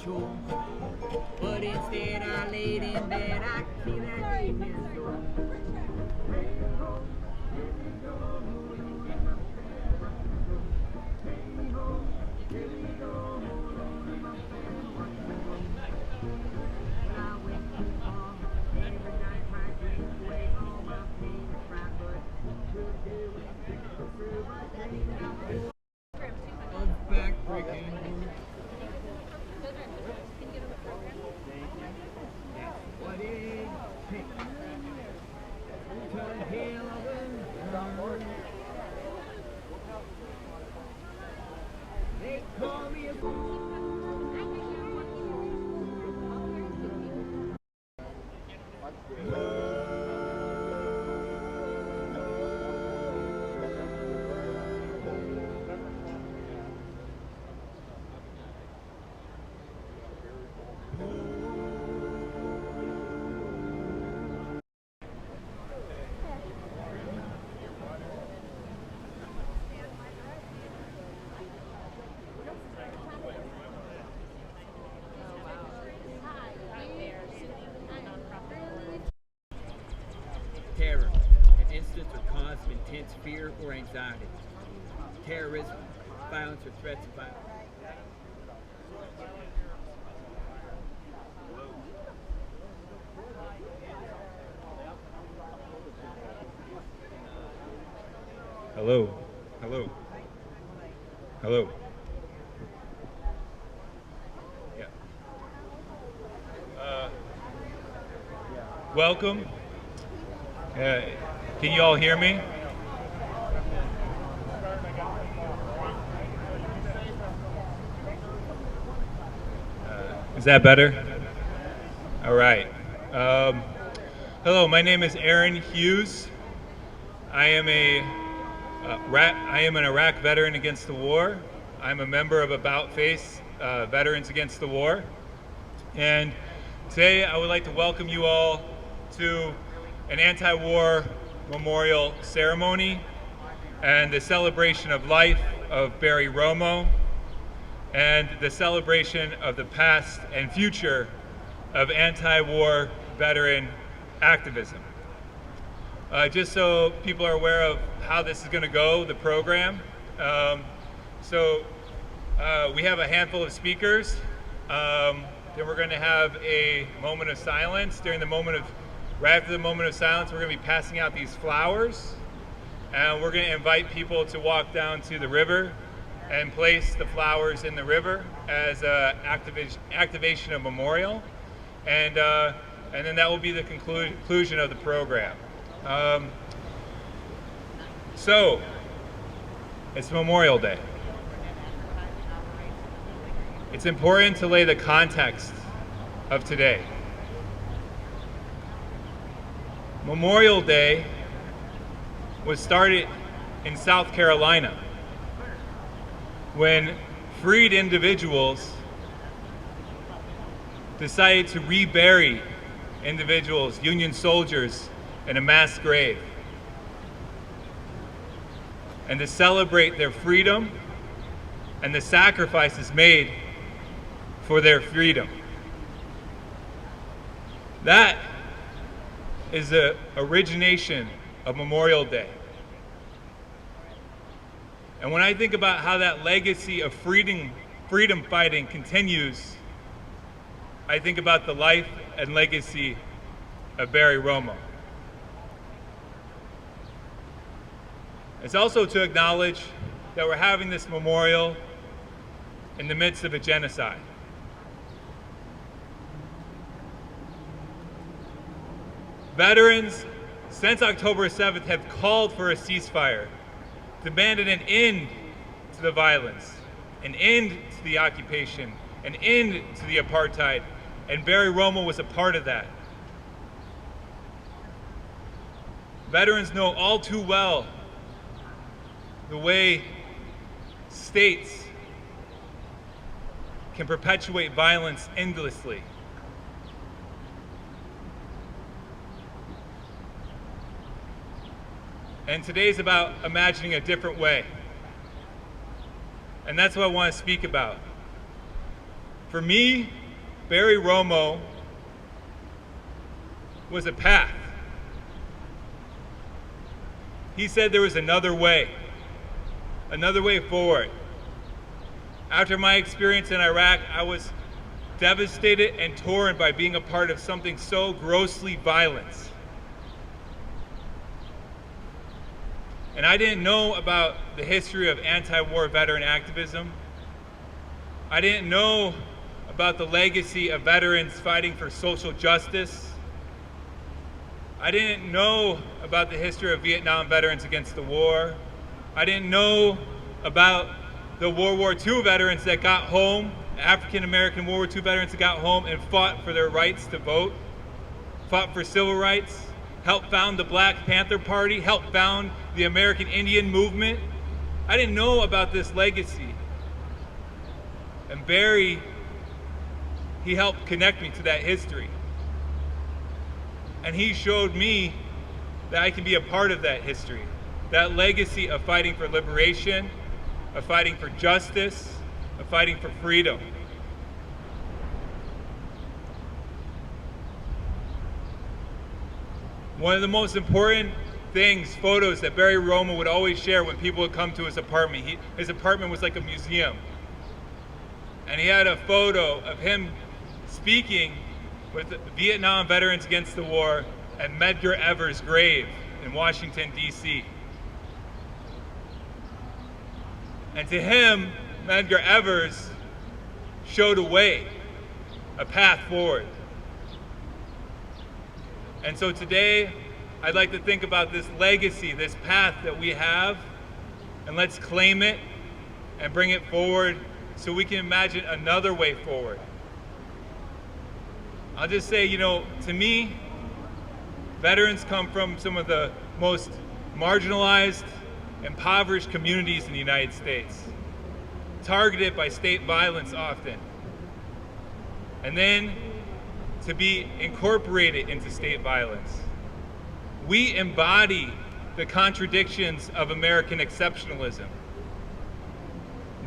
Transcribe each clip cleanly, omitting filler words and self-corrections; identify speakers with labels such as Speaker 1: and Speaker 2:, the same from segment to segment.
Speaker 1: chore. But instead I laid in bed, I feel that evening door. Terror, an instance or cause of intense fear or anxiety. Terrorism, violence or threats of violence.
Speaker 2: Hello. Hello. Hello. Yeah. Welcome. Can you all hear me? Is that better? All right. Hello, my name is Aaron Hughes. I am an Iraq veteran against the war. I'm a member of About Face, Veterans Against the War. And today I would like to welcome you all to an anti-war memorial ceremony and the celebration of life of Barry Romo and the celebration of the past and future of anti-war veteran activism. Just so people are aware of how this is going to go, the program. We have a handful of speakers. Then we're going to have a moment of silence. Right after the moment of silence, we're going to be passing out these flowers. And we're going to invite people to walk down to the river and place the flowers in the river as an activation of memorial. And then that will be the conclusion of the program. So, it's Memorial Day. It's important to lay the context of today. Memorial Day was started in South Carolina when freed individuals decided to rebury individuals, Union soldiers, in a mass grave, and to celebrate their freedom and the sacrifices made for their freedom. That is the origination of Memorial Day. And when I think about how that legacy of freedom fighting continues, I think about the life and legacy of Barry Romo. It's also to acknowledge that we're having this memorial in the midst of a genocide. Veterans, since October 7th, have called for a ceasefire, demanded an end to the violence, an end to the occupation, an end to the apartheid, and Barry Romo was a part of that. Veterans know all too well the way states can perpetuate violence endlessly. And today's about imagining a different way. And that's what I want to speak about. For me, Barry Romo was a path. He said there was another way forward. After my experience in Iraq, I was devastated and torn by being a part of something so grossly violent. And I didn't know about the history of anti-war veteran activism. I didn't know about the legacy of veterans fighting for social justice. I didn't know about the history of Vietnam veterans against the war. I didn't know about the World War II veterans that got home, African-American World War II veterans that got home and fought for their rights to vote, fought for civil rights, helped found the Black Panther Party, helped found the American Indian movement. I didn't know about this legacy. And Barry, he helped connect me to that history. And he showed me that I can be a part of that history, that legacy of fighting for liberation, of fighting for justice, of fighting for freedom. One of the most important things, photos that Barry Romo would always share when people would come to his apartment. His apartment was like a museum. And he had a photo of him speaking with Vietnam veterans against the war at Medgar Evers' grave in Washington, D.C. And to him, Medgar Evers showed a way, a path forward. And so today, I'd like to think about this legacy, this path that we have, and let's claim it and bring it forward so we can imagine another way forward. I'll just say, to me, veterans come from some of the most marginalized, impoverished communities in the United States, targeted by state violence often, and then to be incorporated into state violence. We embody the contradictions of American exceptionalism.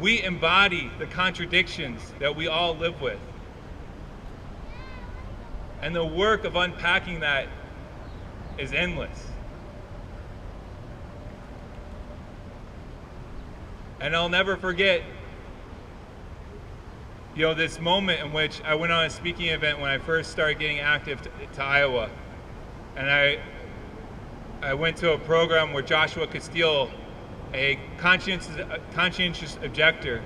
Speaker 2: We embody the contradictions that we all live with. And the work of unpacking that is endless. And I'll never forget, this moment in which I went on a speaking event when I first started getting active to Iowa. And I went to a program where Joshua Castile, a conscientious objector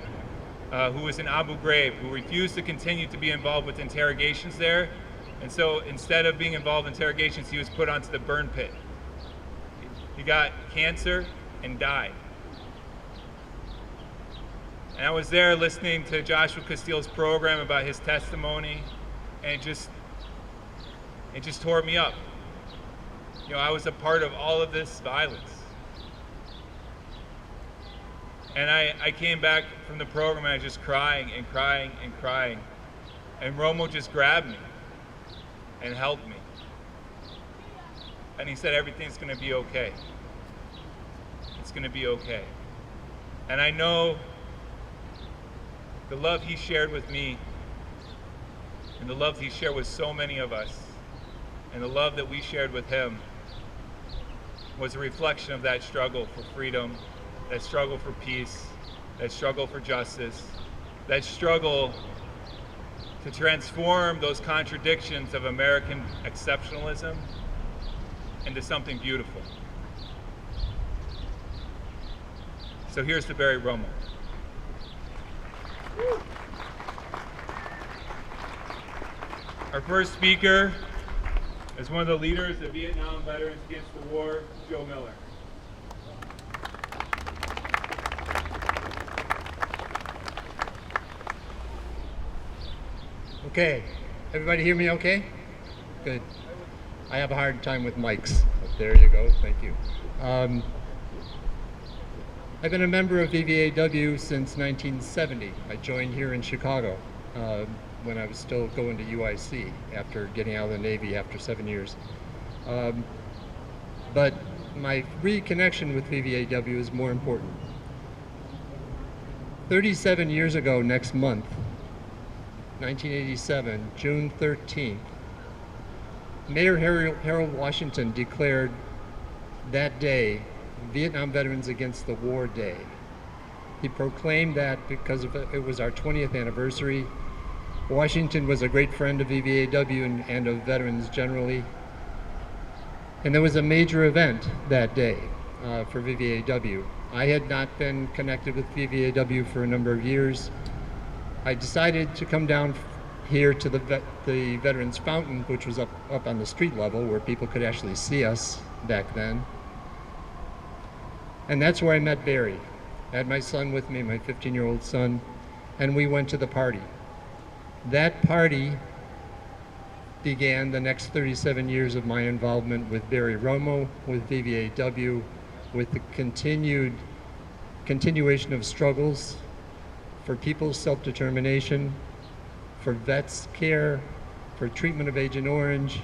Speaker 2: who was in Abu Ghraib, who refused to continue to be involved with interrogations there. And so instead of being involved in interrogations, he was put onto the burn pit. He got cancer and died. And I was there listening to Joshua Castile's program about his testimony, and it just tore me up. I was a part of all of this violence. And I came back from the program and I was just crying and crying and crying. And Romo just grabbed me and held me. And he said, everything's gonna be okay. It's gonna be okay. And I know the love he shared with me, and the love he shared with so many of us, and the love that we shared with him was a reflection of that struggle for freedom, that struggle for peace, that struggle for justice, that struggle to transform those contradictions of American exceptionalism into something beautiful. So here's to Barry Romo. Our first speaker is one of the leaders of Vietnam Veterans Against the War, Joe Miller.
Speaker 3: Okay, everybody hear me okay? Good. I have a hard time with mics. There you go, thank you. I've been a member of VVAW since 1970. I joined here in Chicago when I was still going to UIC after getting out of the Navy after 7 years. But my reconnection with VVAW is more important. 37 years ago next month, 1987, June 13th, Mayor Harold Washington declared that day Vietnam Veterans Against the War Day. He proclaimed that because it was our 20th anniversary. Washington was a great friend of VVAW and of veterans generally. And there was a major event that day for VVAW. I had not been connected with VVAW for a number of years. I decided to come down here to the Veterans Fountain, which was up on the street level where people could actually see us back then. And that's where I met Barry. I had my son with me, my 15-year-old son, and we went to the party. That party began the next 37 years of my involvement with Barry Romo, with VVAW, with the continuation of struggles for people's self-determination, for vets care, for treatment of Agent Orange,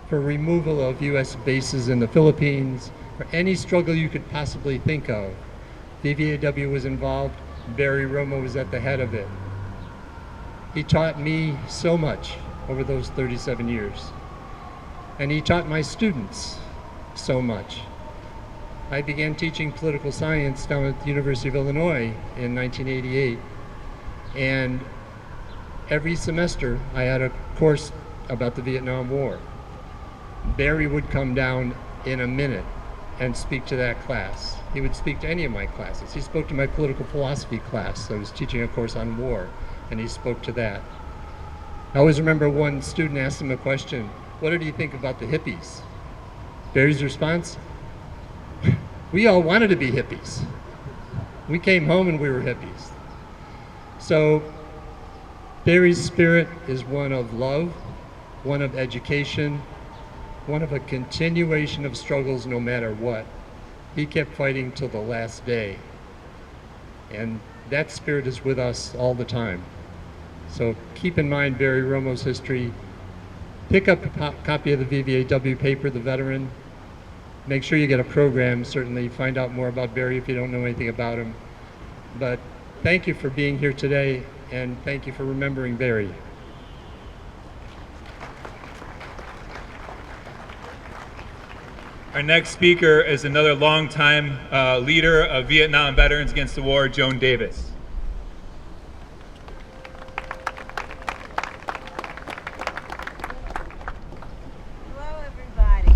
Speaker 3: for removal of U.S. bases in the Philippines, for any struggle you could possibly think of. VVAW was involved, Barry Romo was at the head of it. He taught me so much over those 37 years. And he taught my students so much. I began teaching political science down at the University of Illinois in 1988. And every semester I had a course about the Vietnam War. Barry would come down in a minute and speak to that class. He would speak to any of my classes. He spoke to my political philosophy class. I was teaching a course on war, and he spoke to that. I always remember one student asked him a question, "What did you think about the hippies?" Barry's response, "We all wanted to be hippies. We came home and we were hippies." So Barry's spirit is one of love, one of education, one of a continuation of struggles no matter what. He kept fighting till the last day. And that spirit is with us all the time. So keep in mind Barry Romo's history. Pick up a copy of the VVAW paper, The Veteran. Make sure you get a program, certainly. Find out more about Barry if you don't know anything about him. But thank you for being here today, and thank you for remembering Barry.
Speaker 2: Our next speaker is another longtime leader of Vietnam Veterans Against the War, Joan Davis.
Speaker 4: Hello, everybody.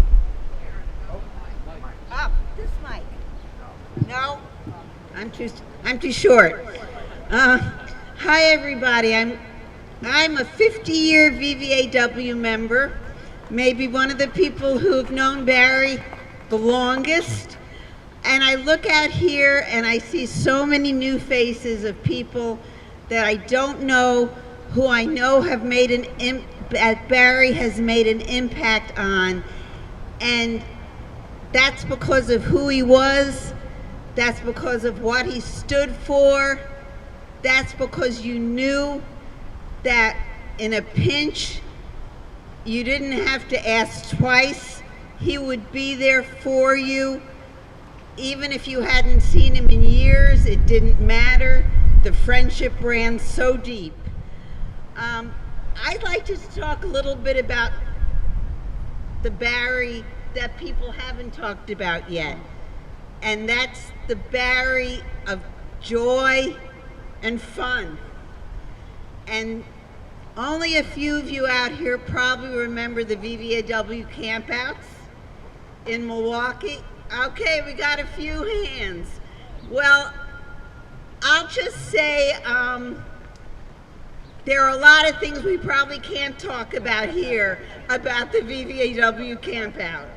Speaker 4: Oh, this mic. No, I'm too short. Hi, everybody. I'm a 50-year VVAW member. Maybe one of the people who've known Barry the longest. And I look out here and I see so many new faces of people that I don't know, who I know have made that Barry has made an impact on. And that's because of who he was. That's because of what he stood for. That's because you knew that in a pinch, you didn't have to ask twice. He would be there for you. Even if you hadn't seen him in years, it didn't matter. The friendship ran so deep. I'd like to talk a little bit about the Barry that people haven't talked about yet. And that's the Barry of joy and fun. And only a few of you out here probably remember the VVAW campouts in Milwaukee. Okay, we got a few hands. Well, I'll just say there are a lot of things we probably can't talk about here about the VVAW campout.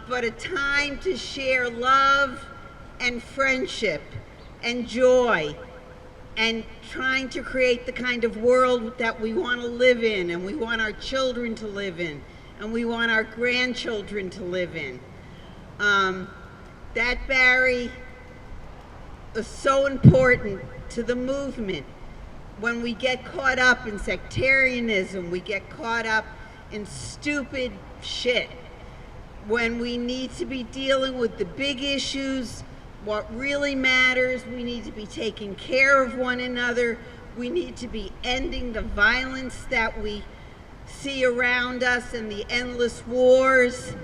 Speaker 4: But a time to share love and friendship and joy, and trying to create the kind of world that we want to live in, and we want our children to live in, and we want our grandchildren to live in. That Barry is so important to the movement. When we get caught up in sectarianism, we get caught up in stupid shit. When we need to be dealing with the big issues, what really matters, we need to be taking care of one another, We need to be ending the violence that we see around us and the endless wars.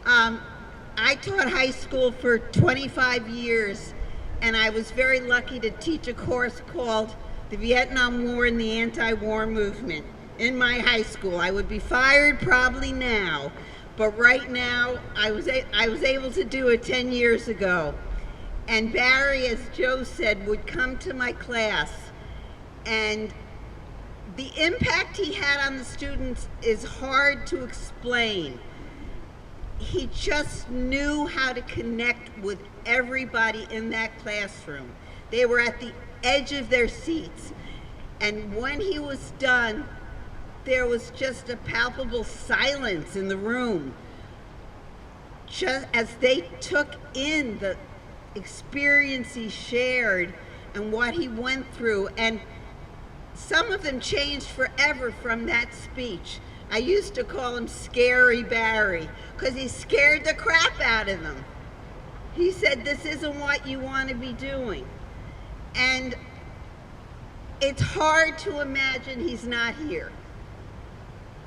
Speaker 4: I taught high school for 25 years, and I was very lucky to teach a course called The Vietnam War and the Anti-War Movement in my high school. I would be fired probably now, but right now I was able to do it 10 years ago. And Barry, as Joe said, would come to my class, and the impact he had on the students is hard to explain. He just knew how to connect with everybody in that classroom. They were at the edge of their seats, and when he was done, there was just a palpable silence in the room, just as they took in the experience he shared and what he went through. And some of them changed forever from that speech. I used to call him Scary Barry, because he scared the crap out of them. He said, this isn't what you want to be doing. And it's hard to imagine he's not here.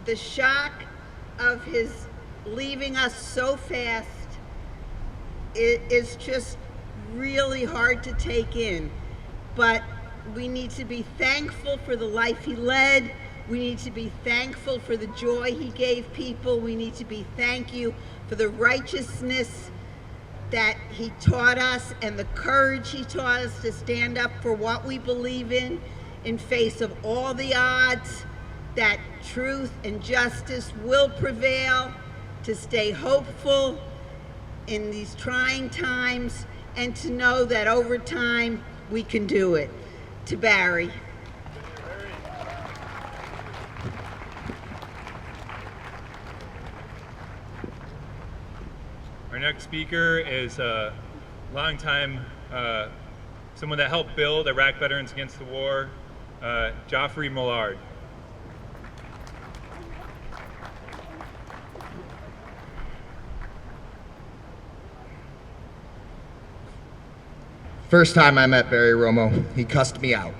Speaker 4: The shock of his leaving us so fast is just really hard to take in. But we need to be thankful for the life he led. We need to be thankful for the joy he gave people. We need to be thankful for the righteousness that he taught us and the courage he taught us to stand up for what we believe in face of all the odds, that truth and justice will prevail, to stay hopeful in these trying times, and to know that over time we can do it. To Barry.
Speaker 2: Our next speaker is a longtime, someone that helped build Iraq Veterans Against the War, Geoffrey Millard.
Speaker 5: First time I met Barry Romo, he cussed me out.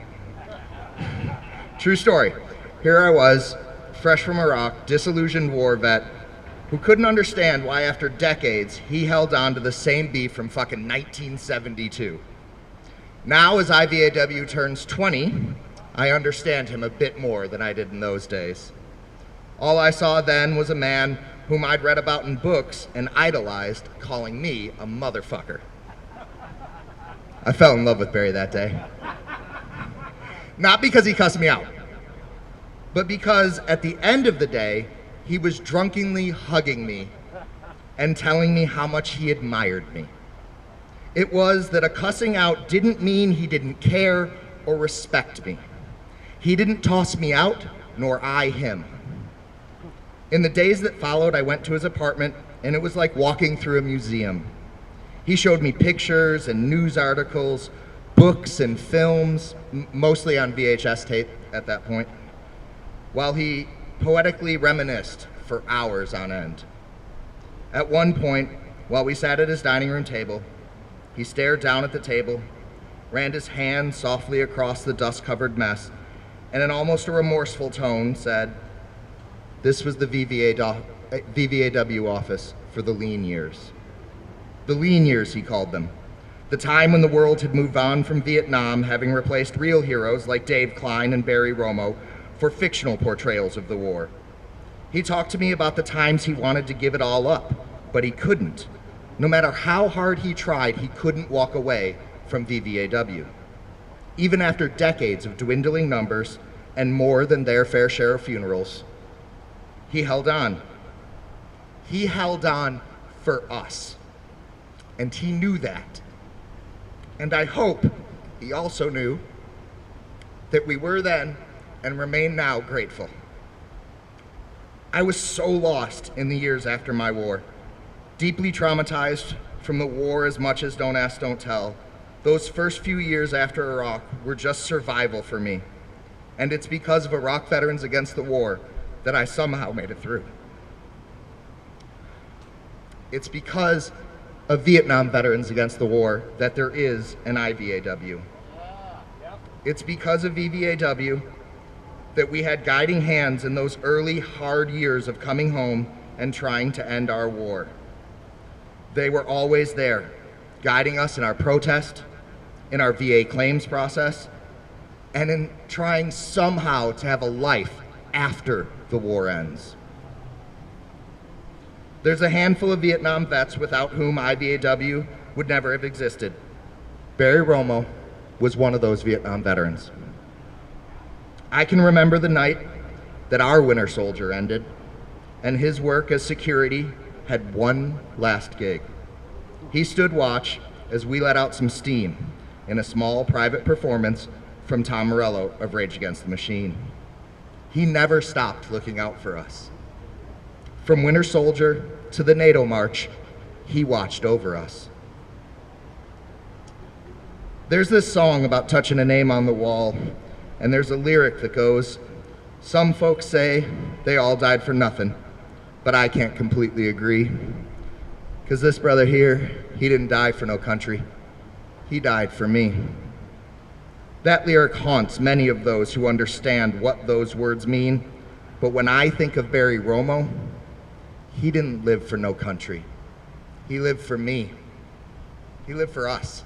Speaker 5: True story. Here I was, fresh from Iraq, disillusioned war vet, who couldn't understand why after decades he held on to the same beef from fucking 1972. Now, as IVAW turns 20, I understand him a bit more than I did in those days. All I saw then was a man whom I'd read about in books and idolized, calling me a motherfucker. I fell in love with Barry that day. Not because he cussed me out, but because at the end of the day, he was drunkenly hugging me and telling me how much he admired me. It was that a cussing out didn't mean he didn't care or respect me. He didn't toss me out, nor I him. In the days that followed, I went to his apartment, and it was like walking through a museum. He showed me pictures and news articles, books and films, mostly on VHS tape at that point, while he poetically reminisced for hours on end. At one point, while we sat at his dining room table, he stared down at the table, ran his hand softly across the dust-covered mess, and in almost a remorseful tone said, "This was the VVAW office for the lean years." The lean years, he called them. The time when the world had moved on from Vietnam, having replaced real heroes like Dave Klein and Barry Romo for fictional portrayals of the war. He talked to me about the times he wanted to give it all up, but he couldn't. No matter how hard he tried, he couldn't walk away from VVAW. Even after decades of dwindling numbers and more than their fair share of funerals, he held on. He held on for us. And he knew that. And I hope he also knew that we were then and remain now grateful. I was so lost in the years after my war, deeply traumatized from the war as much as Don't Ask, Don't Tell. Those first few years after Iraq were just survival for me. And it's because of Iraq Veterans Against the War that I somehow made it through. It's because of Vietnam Veterans Against the War that there is an IVAW. It's because of VVAW that we had guiding hands in those early, hard years of coming home and trying to end our war. They were always there, guiding us in our protest, in our VA claims process, and in trying somehow to have a life after the war ends. There's a handful of Vietnam vets without whom IVAW would never have existed. Barry Romo was one of those Vietnam veterans. I can remember the night that our winter soldier ended, and his work as security had one last gig. He stood watch as we let out some steam in a small private performance from Tom Morello of Rage Against the Machine. He never stopped looking out for us. From Winter Soldier to the NATO March, he watched over us. There's this song about touching a name on the wall, and there's a lyric that goes, "Some folks say they all died for nothing, but I can't completely agree. Because this brother here, he didn't die for no country. He died for me." That lyric haunts many of those who understand what those words mean, but when I think of Barry Romo, he didn't live for no country. He lived for me. He lived for us.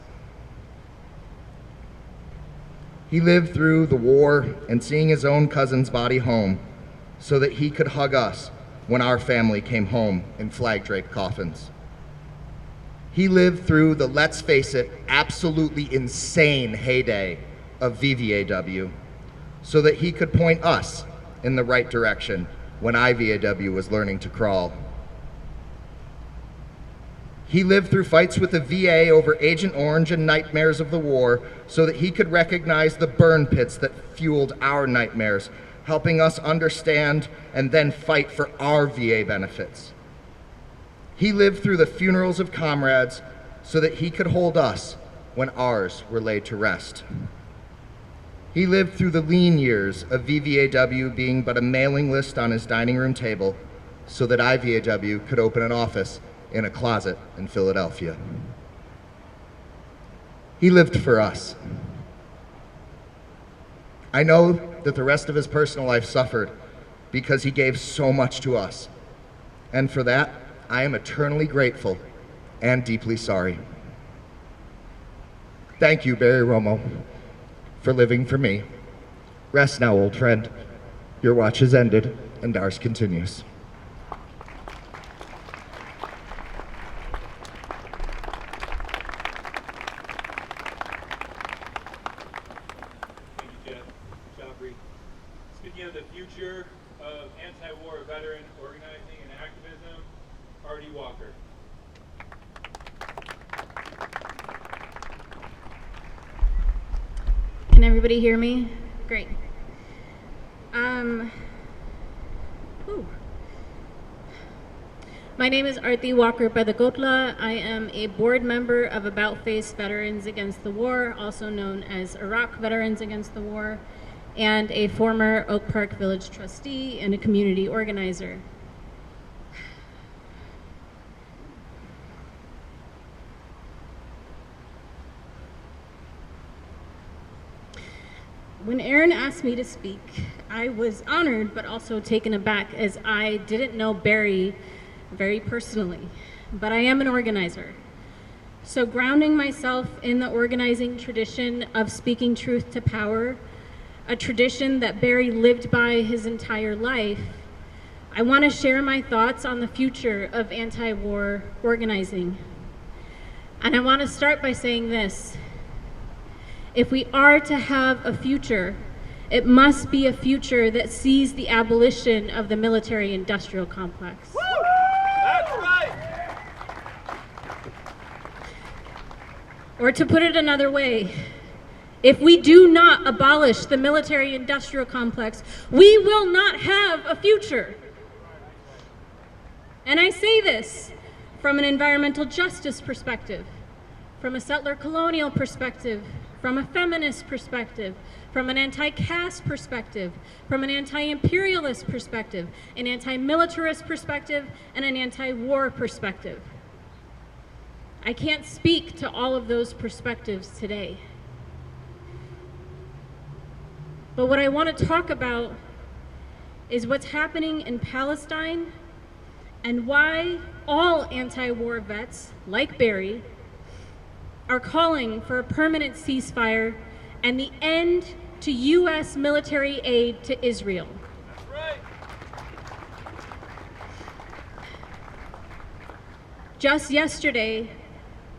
Speaker 5: He lived through the war and seeing his own cousin's body home so that he could hug us when our family came home in flag-draped coffins. He lived through the, let's face it, absolutely insane heyday of VVAW so that he could point us in the right direction when IVAW was learning to crawl. He lived through fights with the VA over Agent Orange and nightmares of the war so that he could recognize the burn pits that fueled our nightmares, helping us understand and then fight for our VA benefits. He lived through the funerals of comrades so that he could hold us when ours were laid to rest. He lived through the lean years of VVAW being but a mailing list on his dining room table so that IVAW could open an office in a closet in Philadelphia. He lived for us. I know that the rest of his personal life suffered because he gave so much to us. And for that, I am eternally grateful and deeply sorry. Thank you, Barry Romo, for living for me. Rest now, old friend. Your watch has ended, and ours continues.
Speaker 2: Speaking of the future of anti-war veteran organizing and activism, Arti Walker.
Speaker 6: Can everybody hear me? Great. My name is Arti Walker-Peddakotia. I am a board member of About Face Veterans Against the War, also known as Iraq Veterans Against the War, and a former Oak Park Village trustee and a community organizer. When Aaron asked me to speak, I was honored but also taken aback as I didn't know Barry very personally, but I am an organizer. So grounding myself in the organizing tradition of speaking truth to power, a tradition that Barry lived by his entire life, I want to share my thoughts on the future of anti-war organizing. And I want to start by saying this. If we are to have a future, it must be a future that sees the abolition of the military-industrial complex.
Speaker 2: Woo! That's right!
Speaker 6: Or to put it another way, if we do not abolish the military-industrial complex, we will not have a future. And I say this from an environmental justice perspective, from a settler colonial perspective, from a feminist perspective, from an anti-caste perspective, from an anti-imperialist perspective, an anti-militarist perspective, and an anti-war perspective. I can't speak to all of those perspectives today. But what I want to talk about is what's happening in Palestine and why all anti-war vets, like Barry, are calling for a permanent ceasefire and the end to U.S. military aid to Israel.
Speaker 2: That's right.
Speaker 6: Just yesterday,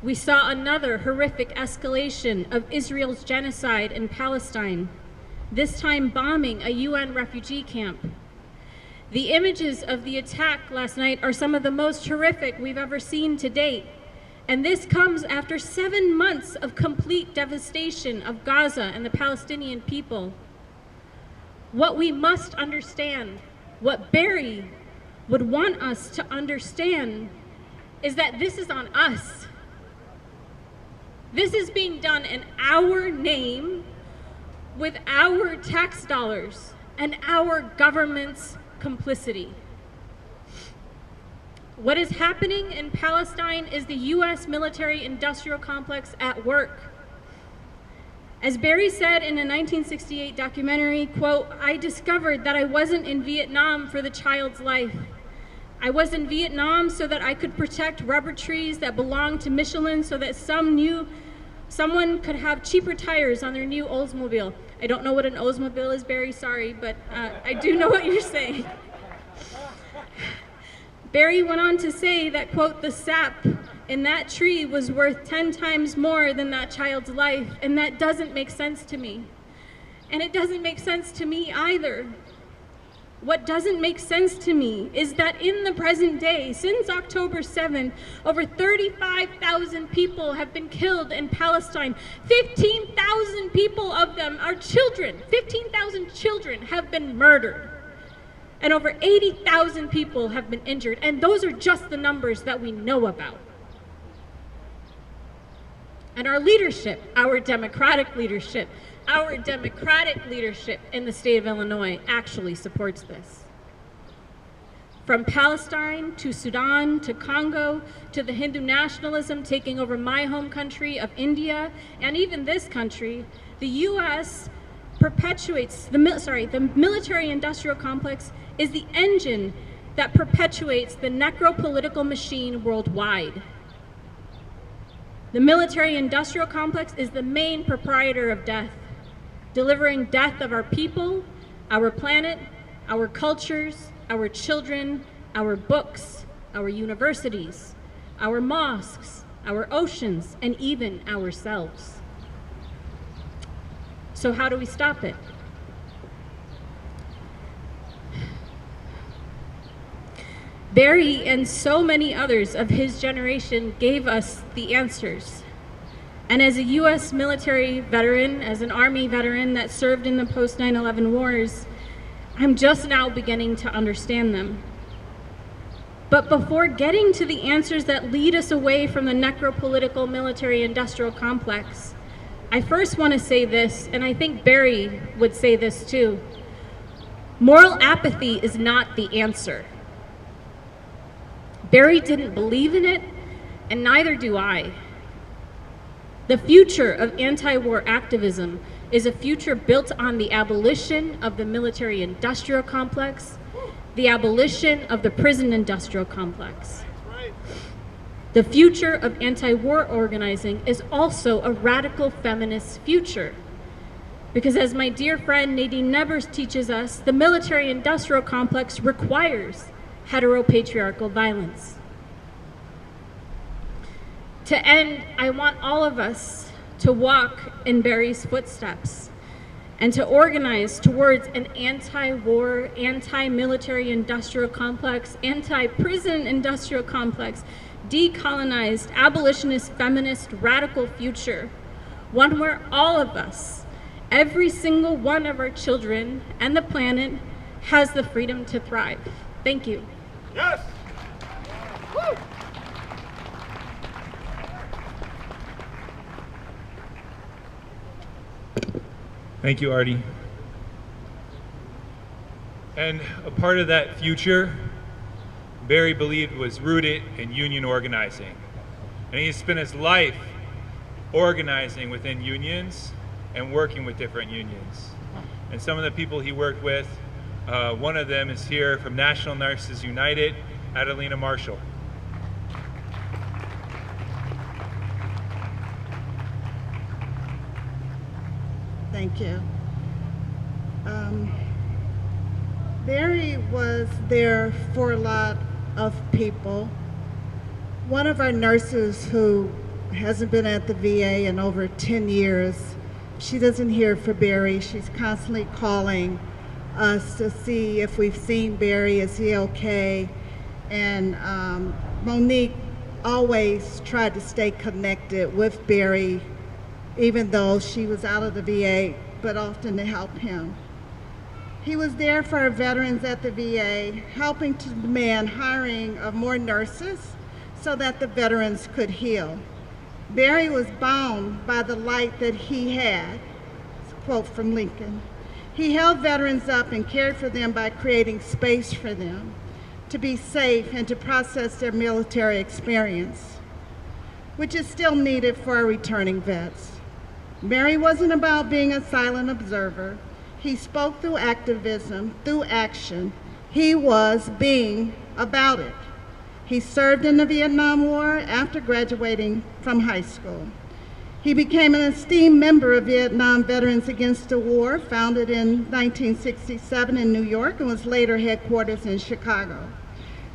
Speaker 6: we saw another horrific escalation of Israel's genocide in Palestine, this time bombing a UN refugee camp. The images of the attack last night are some of the most horrific we've ever seen to date. And this comes after 7 months of complete devastation of Gaza and the Palestinian people. What we must understand, what Barry would want us to understand, is that this is on us. This is being done in our name, with our tax dollars and our government's complicity. What is happening in Palestine is the U.S. military-industrial complex at work. As Barry said in a 1968 documentary, quote, "I discovered that I wasn't in Vietnam for the child's life. I was in Vietnam so that I could protect rubber trees that belonged to Michelin so that someone could have cheaper tires on their new Oldsmobile." I don't know what an Oldsmobile is, Barry, sorry, but I do know what you're saying. Barry went on to say that, quote, "The sap in that tree was worth 10 times more than that child's life, and that doesn't make sense to me." And it doesn't make sense to me either. What doesn't make sense to me is that in the present day, since October 7th, over 35,000 people have been killed in Palestine. 15,000 people of them are children. 15,000 children have been murdered. And over 80,000 people have been injured. And those are just the numbers that we know about. And our leadership, our democratic leadership in the state of Illinois actually supports this. From Palestine to Sudan to Congo to the Hindu nationalism taking over my home country of India and even this country, the U.S. perpetuates, the military-industrial complex is the engine that perpetuates the necropolitical machine worldwide. The military-industrial complex is the main proprietor of death, delivering death of our people, our planet, our cultures, our children, our books, our universities, our mosques, our oceans, and even ourselves. So how do we stop it? Barry and so many others of his generation gave us the answers. And as a U.S. military veteran, as an Army veteran that served in the post-9/11 wars, I'm just now beginning to understand them. But before getting to the answers that lead us away from the necropolitical military-industrial complex, I first want to say this, and I think Barry would say this too. Moral apathy is not the answer. Barry didn't believe in it, and neither do I. The future of anti-war activism is a future built on the abolition of the military-industrial complex, the abolition of the prison-industrial complex. The future of anti-war organizing is also a radical feminist future. Because as my dear friend Nadine Nevers teaches us, the military-industrial complex requires heteropatriarchal violence. To end, I want all of us to walk in Barry's footsteps and to organize towards an anti-war, anti-military industrial complex, anti-prison industrial complex, decolonized, abolitionist, feminist, radical future. One where all of us, every single one of our children and the planet has the freedom to thrive. Thank you.
Speaker 2: Yes! Woo! Thank you, Arti. And a part of that future, Barry believed was rooted in union organizing. And he spent his life organizing within unions and working with different unions. And some of the people he worked with, one of them is here from National Nurses United, Adelena Marshall.
Speaker 7: Thank you. Barry was there for a lot of people. One of our nurses who hasn't been at the VA in over 10 years, she doesn't hear for Barry. She's constantly calling us to see if we've seen Barry, is he okay? And Monique always tried to stay connected with Barry, even though she was out of the VA, but often to help him. He was there for our veterans at the VA, helping to demand hiring of more nurses so that the veterans could heal. Barry was bound by the light that he had. It's a quote from Lincoln. He held veterans up and cared for them by creating space for them to be safe and to process their military experience, which is still needed for our returning vets. Barry wasn't about being a silent observer. He spoke through activism, through action. He was being about it. He served in the Vietnam War after graduating from high school. He became an esteemed member of Vietnam Veterans Against the War, founded in 1967 in New York and was later headquarters in Chicago.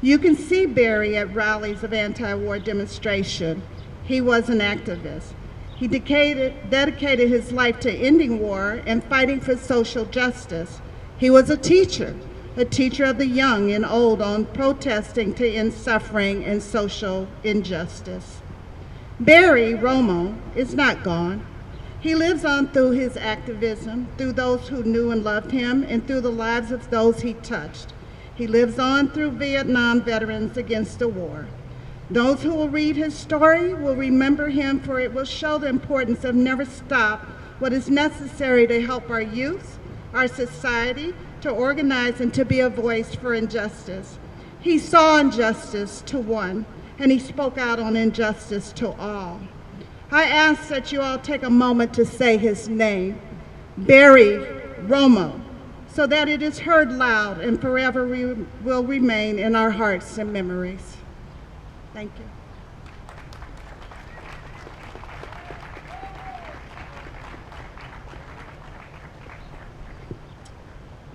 Speaker 7: You can see Barry at rallies of anti-war demonstration. He was an activist. He dedicated his life to ending war and fighting for social justice. He was a teacher of the young and old on protesting to end suffering and social injustice. Barry, Romo, is not gone. He lives on through his activism, through those who knew and loved him, and through the lives of those he touched. He lives on through Vietnam Veterans Against the War. Those who will read his story will remember him, for it will show the importance of never stop what is necessary to help our youth, our society, to organize and to be a voice for injustice. He saw injustice to one, and he spoke out on injustice to all. I ask that you all take a moment to say his name, Barry Romo, so that it is heard loud and forever will remain in our hearts and memories. Thank you.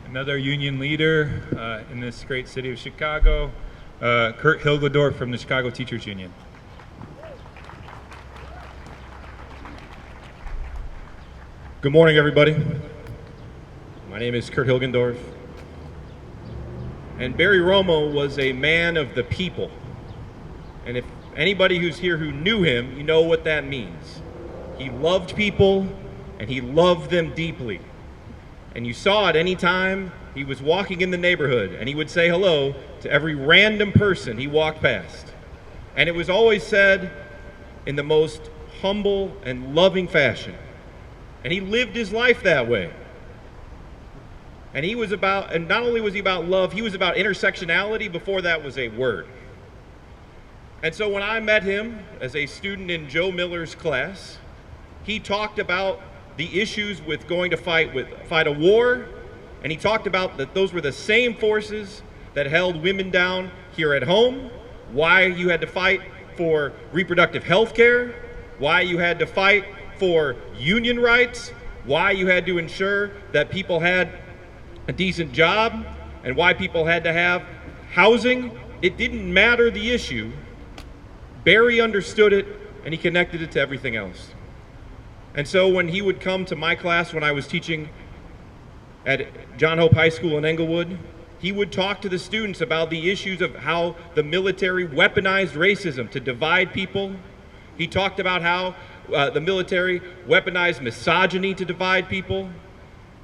Speaker 2: Another union leader in this great city of Chicago, Kurt Hilgendorf from the Chicago Teachers Union.
Speaker 8: Good morning, everybody. My name is Kurt Hilgendorf. And Barry Romo was a man of the people. And if anybody who's here who knew him, you know what that means. He loved people, and he loved them deeply. And you saw it any time he was walking in the neighborhood, and he would say hello to every random person he walked past. And it was always said in the most humble and loving fashion. And he lived his life that way. And he was about, and not only was he about love, he was about intersectionality before that was a word. And so when I met him as a student in Joe Miller's class, he talked about the issues with going to fight a war, and he talked about that those were the same forces that held women down here at home, why you had to fight for reproductive health care, why you had to fight for union rights, why you had to ensure that people had a decent job, and why people had to have housing. It didn't matter the issue. Barry understood it, and he connected it to everything else. And so when he would come to my class when I was teaching at John Hope High School in Englewood, he would talk to the students about the issues of how the military weaponized racism to divide people. He talked about how the military weaponized misogyny to divide people.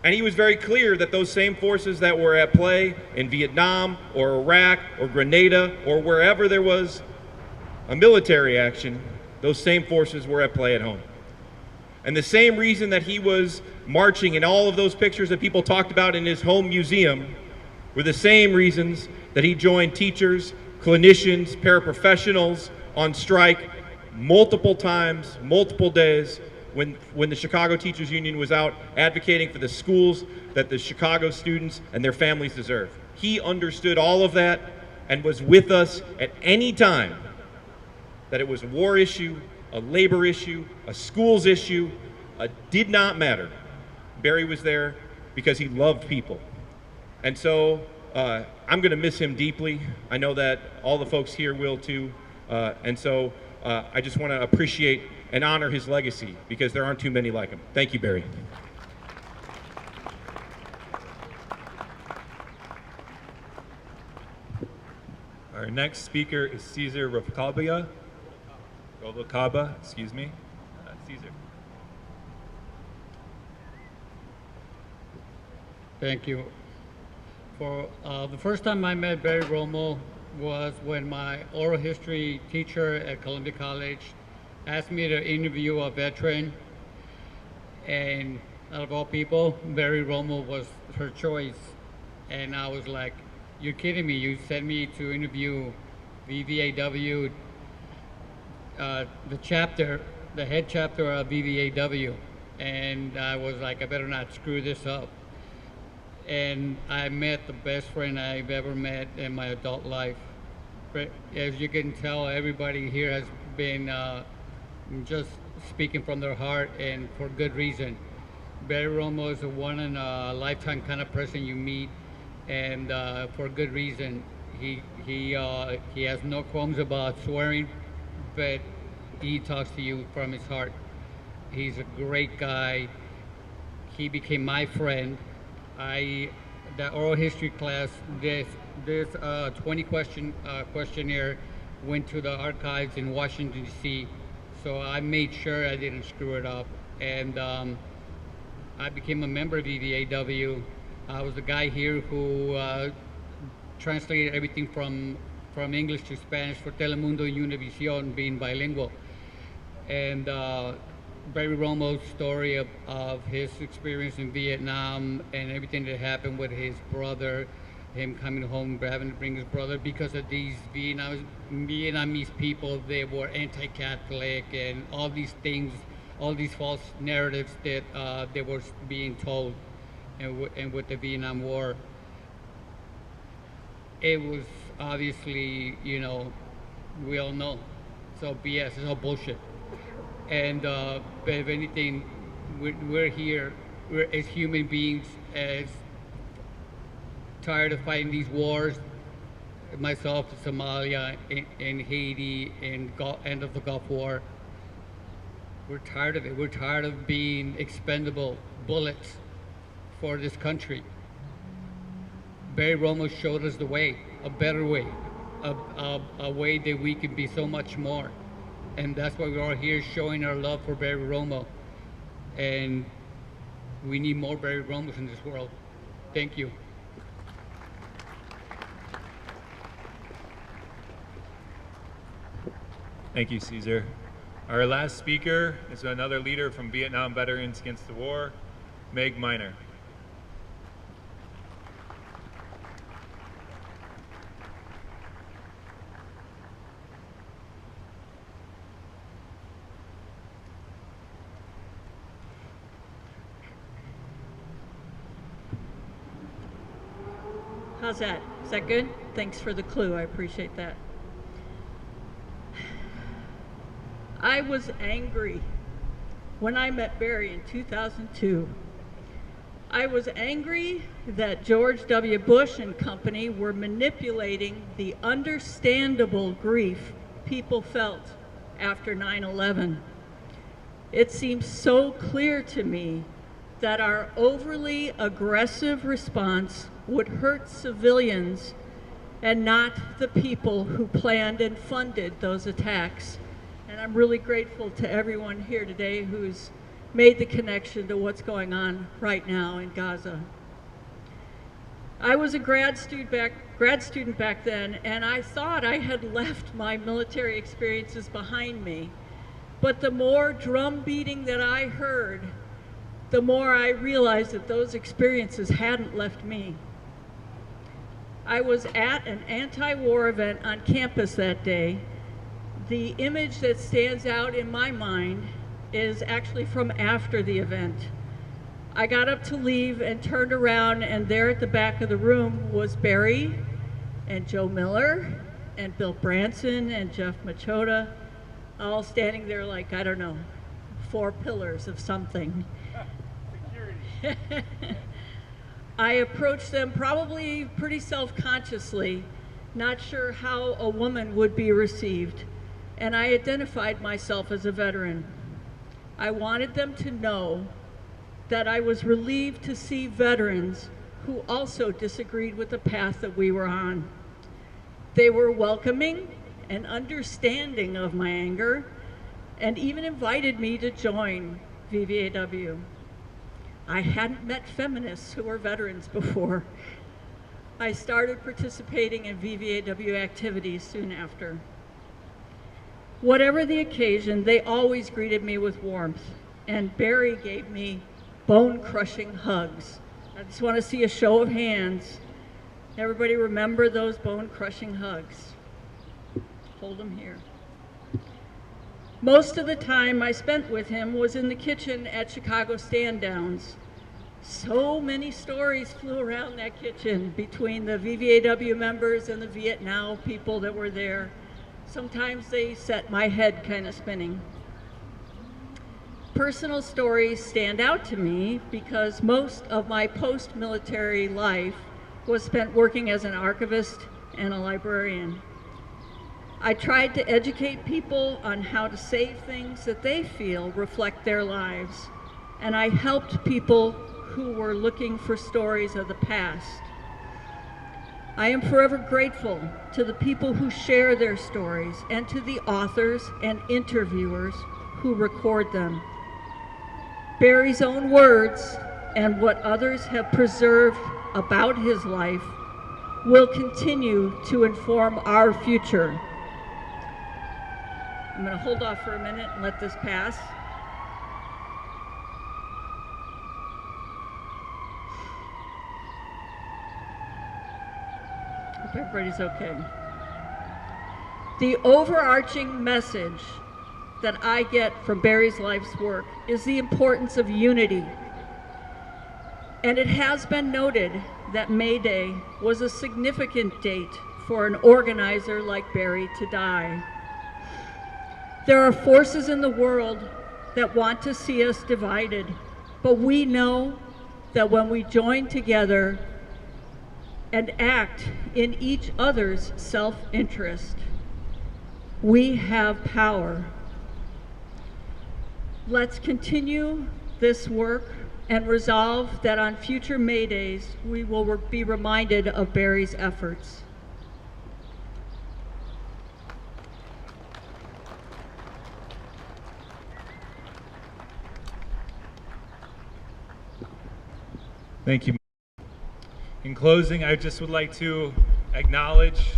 Speaker 8: And he was very clear that those same forces that were at play in Vietnam or Iraq or Grenada or wherever there was a military action, those same forces were at play at home. And the same reason that he was marching in all of those pictures that people talked about in his home museum were the same reasons that he joined teachers, clinicians, paraprofessionals on strike multiple times, multiple days, when the Chicago Teachers Union was out advocating for the schools that the Chicago students and their families deserve. He understood all of that and was with us at any time that it was a war issue, a labor issue, a schools issue, did not matter. Barry was there because he loved people. And so I'm going to miss him deeply. I know that all the folks here will too. And so I just want to appreciate and honor his legacy because there aren't too many like him. Thank you, Barry.
Speaker 2: Our next speaker is Cesar Ruvalcaba, excuse me. Cesar.
Speaker 9: Thank you. For the first time I met Barry Romo was when my oral history teacher at Columbia College asked me to interview a veteran, and out of all people, Barry Romo was her choice. And I was like, you're kidding me, you sent me to interview VVAW, the head chapter of VVAW. And I was like, I better not screw this up. And I met the best friend I've ever met in my adult life. But as you can tell, everybody here has been just speaking from their heart, and for good reason. Barry Romo is a one-in-a-lifetime kind of person you meet, and for good reason. He has no qualms about swearing, but he talks to you from his heart. He's a great guy. He became my friend. The oral history class, this 20 question questionnaire went to the archives in Washington, D.C., so I made sure I didn't screw it up. And I became a member of VVAW. I was the guy here who translated everything from English to Spanish for Telemundo and Univision, being bilingual. And Barry Romo's story of his experience in Vietnam and everything that happened with his brother, him coming home, having to bring his brother because of these Vietnamese people. They were anti-Catholic and all these things, all these false narratives that they were being told. And with the Vietnam War, it was obviously, we all know, it's all BS, it's all bullshit. And but if anything, we're here, we're as human beings, as tired of fighting these wars. Myself in Somalia, in Haiti, and end of the Gulf War. We're tired of it. We're tired of being expendable bullets for this country. Barry Romo showed us the way, a better way, a way that we can be so much more. And that's why we're all here showing our love for Barry Romo. And we need more Barry Romos in this world. Thank you.
Speaker 2: Thank you, Cesar. Our last speaker is another leader from Vietnam Veterans Against the War, Meg MIner.
Speaker 10: How's that? Is that good? Thanks for the clue. I appreciate that. I was angry when I met Barry in 2002. I was angry that George W. Bush and company were manipulating the understandable grief people felt after 9/11. It seems so clear to me that our overly aggressive response would hurt civilians and not the people who planned and funded those attacks. And I'm really grateful to everyone here today who's made the connection to what's going on right now in Gaza. I was a grad student back then, and I thought I had left my military experiences behind me. But the more drum beating that I heard, the more I realized that those experiences hadn't left me. I was at an anti-war event on campus that day. The image that stands out in my mind is actually from after the event. I got up to leave and turned around, and there at the back of the room was Barry and Joe Miller and Bill Branson and Jeff Machota, all standing there like, I don't know, 4 pillars of something. I approached them probably pretty self-consciously, not sure how a woman would be received, and I identified myself as a veteran. I wanted them to know that I was relieved to see veterans who also disagreed with the path that we were on. They were welcoming and understanding of my anger, and even invited me to join VVAW. I hadn't met feminists who were veterans before. I started participating in VVAW activities soon after. Whatever the occasion, they always greeted me with warmth, and Barry gave me bone-crushing hugs. I just want to see a show of hands. Everybody remember those bone-crushing hugs? Hold them here. Most of the time I spent with him was in the kitchen at Chicago Stand Downs. So many stories flew around that kitchen between the VVAW members and the Vietnam people that were there. Sometimes they set my head kind of spinning. Personal stories stand out to me because most of my post-military life was spent working as an archivist and a librarian. I tried to educate people on how to save things that they feel reflect their lives, and I helped people who were looking for stories of the past. I am forever grateful to the people who share their stories and to the authors and interviewers who record them. Barry's own words and what others have preserved about his life will continue to inform our future. I'm going to hold off for a minute and let this pass. Hope everybody's okay. The overarching message that I get from Barry's life's work is the importance of unity. And it has been noted that May Day was a significant date for an organizer like Barry to die. There are forces in the world that want to see us divided, but we know that when we join together and act in each other's self-interest, we have power. Let's continue this work and resolve that on future May Days, we will be reminded of Barry's efforts.
Speaker 2: Thank you. In closing, I just would like to acknowledge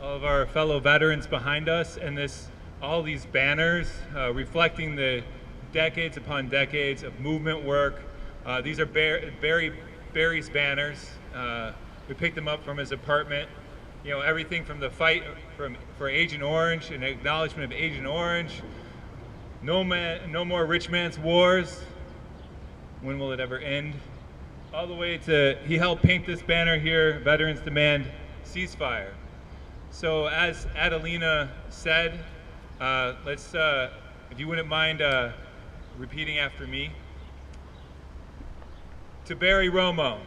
Speaker 2: all of our fellow veterans behind us and all these banners reflecting the decades upon decades of movement work. These are Barry's banners. We picked them up from his apartment. You know, everything from the fight for Agent Orange, an acknowledgement of Agent Orange, no more rich man's wars, when will it ever end? All the way to, he helped paint this banner here, Veterans Demand Ceasefire. So as Adelena said, let's, if you wouldn't mind repeating after me. To Barry Romo.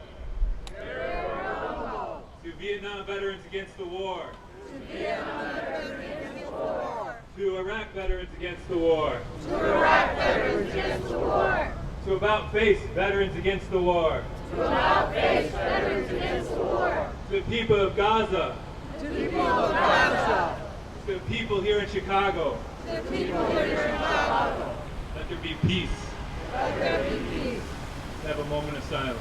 Speaker 11: Barry Romo.
Speaker 2: To Vietnam Veterans Against the War.
Speaker 11: To Vietnam Veterans Against the War.
Speaker 2: To Iraq Veterans Against the War.
Speaker 11: To Iraq Veterans Against the War.
Speaker 2: To About Face Veterans Against the War.
Speaker 11: To About Face Veterans Against the War.
Speaker 2: To the people of Gaza.
Speaker 11: To the people of Gaza.
Speaker 2: To the people here in Chicago.
Speaker 11: To the people here in Chicago.
Speaker 2: Let there be peace.
Speaker 11: Let there be peace.
Speaker 2: Have a moment of silence.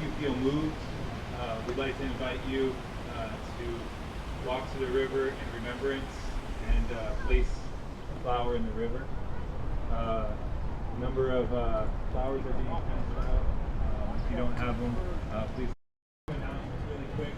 Speaker 2: you feel moved, we'd like to invite you to walk to the river in remembrance and place a flower in the river. A number of flowers are being passed out. If you don't have them, please. Announcements really quick.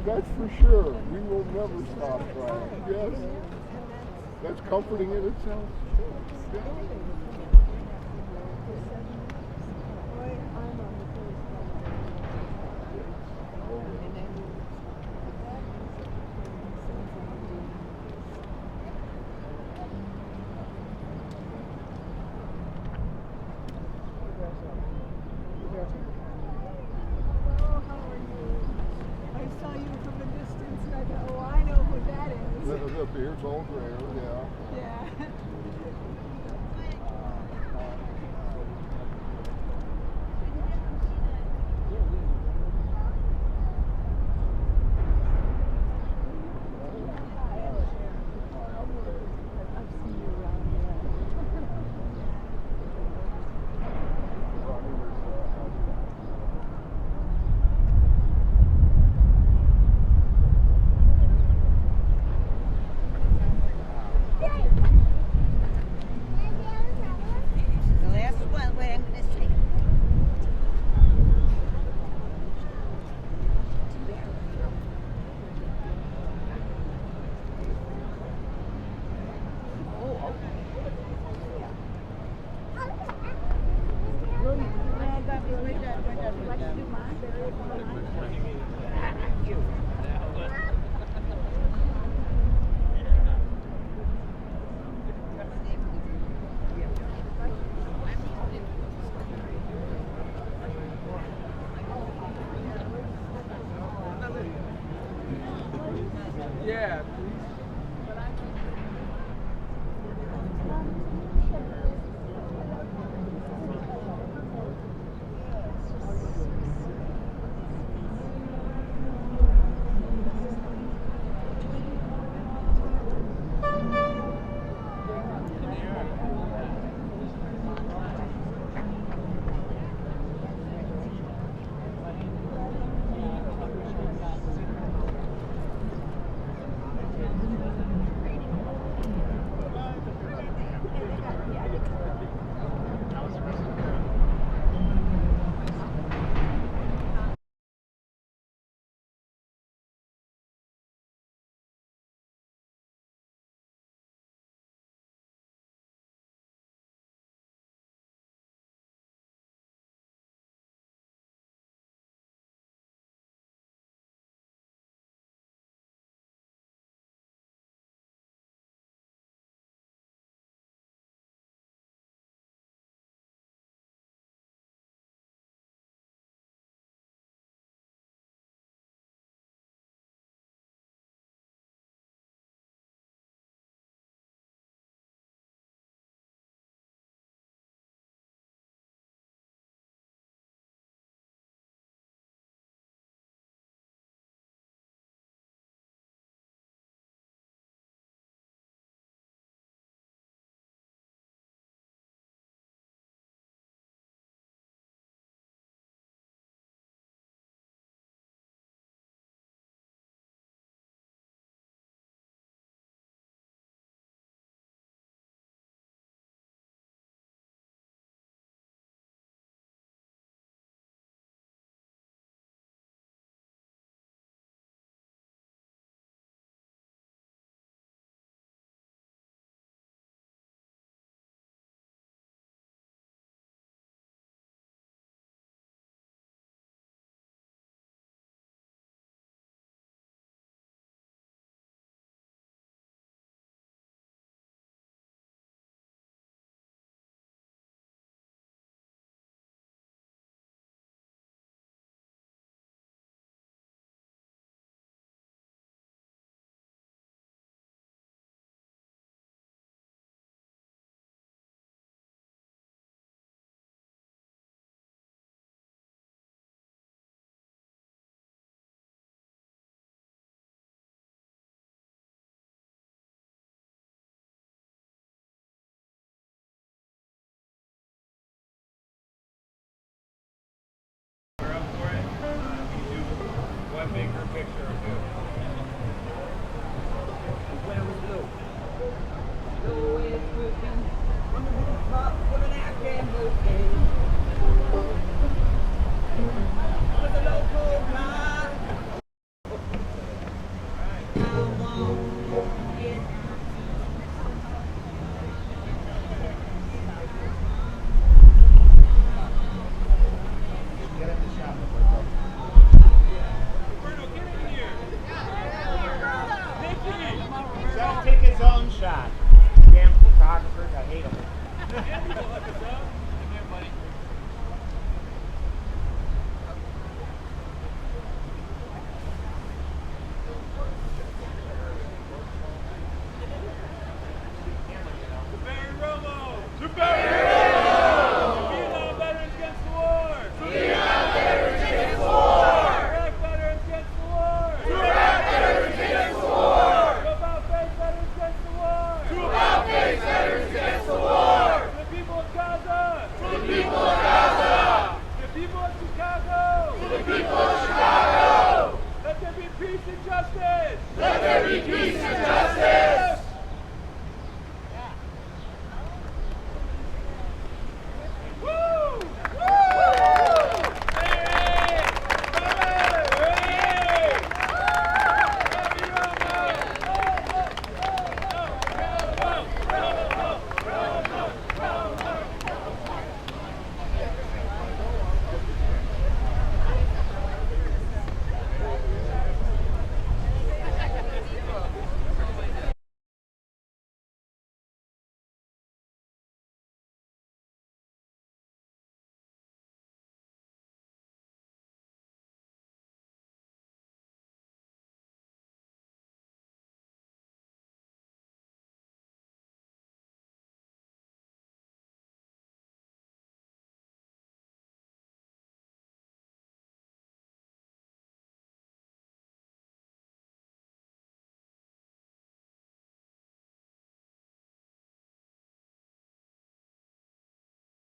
Speaker 12: That's for sure. We will never stop trying. Yes. That's comforting in itself. The beard's all gray, yeah.
Speaker 11: Yeah. Yeah.
Speaker 2: Bigger picture of you.
Speaker 1: When it was low. Low is working. From the rooftop, pulling out damn bouquet. With a local blind. I want to get